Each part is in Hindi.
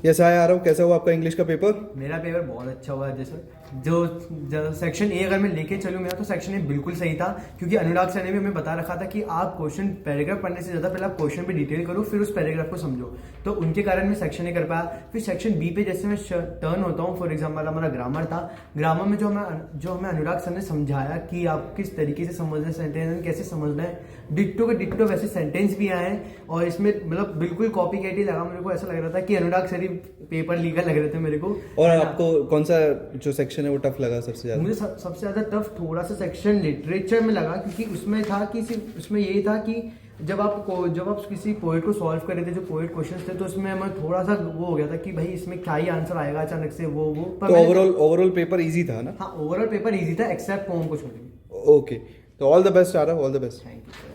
यस हाय आ रहा हूँ। कैसा हुआ आपका इंग्लिश का पेपर? मेरा पेपर बहुत अच्छा हुआ है जैसे जो सेक्शन ए अगर मैं लेके चलूँ मेरा तो सेक्शन ए बिल्कुल सही था, क्योंकि अनुराग सर ने भी हमें बता रखा था कि आप क्वेश्चन पैराग्राफ पढ़ने से ज़्यादा पहले आप क्वेश्चन पे डिटेल करो, फिर उस पैराग्राफ को समझो। तो उनके कारण मैं सेक्शन ए कर पाया। फिर सेक्शन बी पे जैसे मैं टर्न होता हूँ, फॉर एग्जाम्पल हमारा ग्रामर था। ग्रामर में जो हमें अनुराग सर ने समझाया कि आप किस तरीके से समझना है सेंटेंस, कैसे समझना है, डिट्टो के डिट्टो वैसे सेंटेंस भी आए हैं। और इसमें मतलब बिल्कुल कॉपी कैट ही लगा, मेरे को ऐसा लग रहा था कि अनुराग सर ही पेपर लीकर लग रहे थे मेरे को। और आपको कौन सा जो सेक्शन है वो टफ लगा सबसे ज्यादा? मुझे सबसे ज्यादा टफ थोड़ा सा सेक्शन लिटरेचर में लगा, क्योंकि उसमें था कि सिर्फ उसमें ये था कि जब आप किसी पोएट को सॉल्व कर रहे थे, जो पोएट क्वेश्चंस थे, तो उसमें हमें थोड़ा सा वो हो गया था कि भाई इसमें क्या ही आंसर आएगा अचानक से वो पर तो ओवरऑल पेपर इजी था ना? हाँ, ओवरऑल पेपर इजी था एक्सेप्ट पोम को छोड़। ओके, तो ऑल द बेस्ट आ रहा हूँ। All the best. Thank you sir.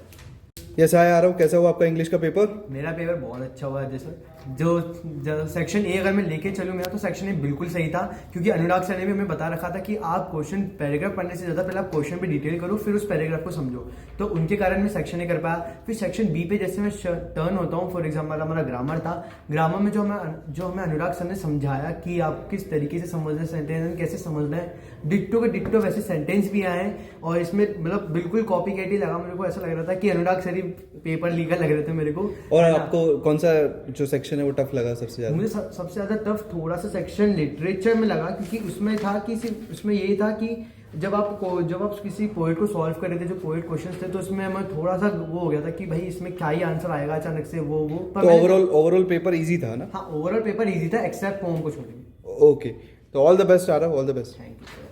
Yes hi आ रहा हूँ। कैसा हुआ आपका इंग्लिश का पेपर? मेरा पेपर बहुत अच्छा हुआ है जैसे जो सेक्शन ए अगर मैं लेके चलूँ मेरा तो सेक्शन ए बिल्कुल सही था, क्योंकि अनुराग सर ने भी हमें बता रखा था कि आप क्वेश्चन पैराग्राफ पढ़ने से ज़्यादा पहले आप क्वेश्चन पे डिटेल करो, फिर उस पैराग्राफ को समझो। तो उनके कारण मैं सेक्शन ए कर पाया। फिर सेक्शन बी पे जैसे मैं टर्न होता हूँ, फॉर एग्जाम्पल हमारा ग्रामर था। ग्रामर में जो हमें अनुराग सर ने समझाया कि आप किस तरीके से समझना है सेंटेंस, कैसे समझना है, डिट्टो के डिट्टो वैसे सेंटेंस भी आए हैं। और इसमें मतलब बिल्कुल कॉपी कैट ही लगा, मेरे को ऐसा लग रहा था कि अनुराग सर ही पेपर लीकर लग रहे थे मेरे को। और आपको कौन सा जो सेक्शन है वो टफ लगा सबसे ज्यादा? मुझे सबसे ज्यादा टफ थोड़ा सा सेक्शन लिटरेचर में लगा, क्योंकि उसमें था कि सिर्फ उसमें ये था कि जब आप किसी पोएट को सॉल्व कर रहे थे, जो पोएट क्वेश्चंस थे, तो उसमें हमें थोड़ा सा वो हो गया था कि भाई इसमें क्या ही आंसर आएगा अचानक से वो पर तो ओवरऑल पेपर इजी था ना? हाँ, ओवरऑल पेपर इजी था एक्सेप्ट पोम को छोड़। ओके, तो ऑल द बेस्ट आ रहा हूँ। All the best. Thank you sir.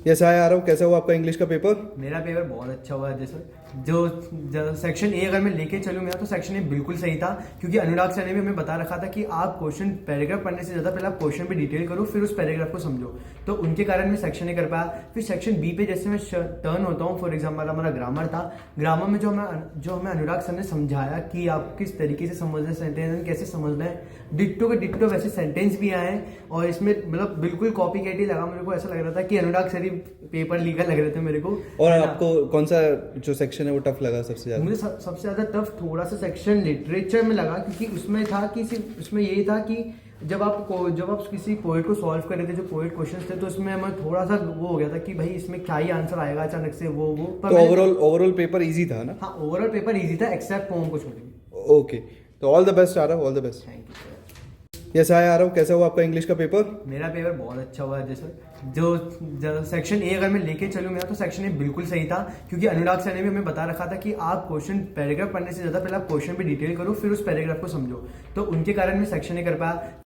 Yes hi आ रहा हूँ। कैसा हुआ आपका इंग्लिश का पेपर? मेरा पेपर बहुत अच्छा हुआ है जैसे जो सेक्शन ए अगर मैं लेके चलूँ मेरा तो सेक्शन ए बिल्कुल सही था, क्योंकि अनुराग सर ने भी हमें बता रखा था कि आप क्वेश्चन पैराग्राफ पढ़ने से ज़्यादा पहले आप क्वेश्चन पे डिटेल करो, फिर उस पैराग्राफ को समझो। तो उनके कारण मैं सेक्शन ए कर पाया। फिर सेक्शन बी पे जैसे मैं टर्न होता हूँ, फॉर एग्जाम्पल हमारा ग्रामर था। ग्रामर में जो हमें अनुराग सर ने समझाया कि आप किस तरीके से समझना है सेंटेंस, कैसे समझना है, डिट्टो के डिट्टो वैसे सेंटेंस भी आए हैं। और इसमें मतलब बिल्कुल कॉपी कैट ही लगा, मेरे को ऐसा लग रहा था कि अनुराग सर ही पेपर लीकर लग रहे थे मेरे को। और आपको कौन सा जो सेक्शन है वो टफ लगा सबसे ज्यादा? मुझे सबसे ज्यादा टफ थोड़ा सा सेक्शन लिटरेचर में लगा, क्योंकि उसमें था कि सिर्फ उसमें ये था कि जब आप किसी पोएट को सॉल्व कर रहे थे, जो पोएट क्वेश्चंस थे, तो उसमें हमें थोड़ा सा वो हो गया था कि भाई इसमें क्या ही आंसर आएगा अचानक से वो पर तो ओवरऑल पेपर इजी था ना? हाँ, ओवरऑल पेपर इजी था एक्सेप्ट पोम को छोड़। ओके, तो ऑल द बेस्ट आ रहा हूँ। All the best. Thank you sir. Yes hi आ रहा हूँ। कैसा हुआ आपका इंग्लिश का पेपर? मेरा पेपर बहुत अच्छा हुआ है जैसे जो सेक्शन ए अगर मैं लेके चलूँ मेरा तो सेक्शन ए बिल्कुल सही था, क्योंकि अनुराग सर ने भी हमें बता रखा था कि आप क्वेश्चन पैराग्राफ पढ़ने से ज़्यादा पहले आप क्वेश्चन पे डिटेल करो, फिर उस पैराग्राफ को समझो। तो उनके कारण मैं सेक्शन ए कर पाया।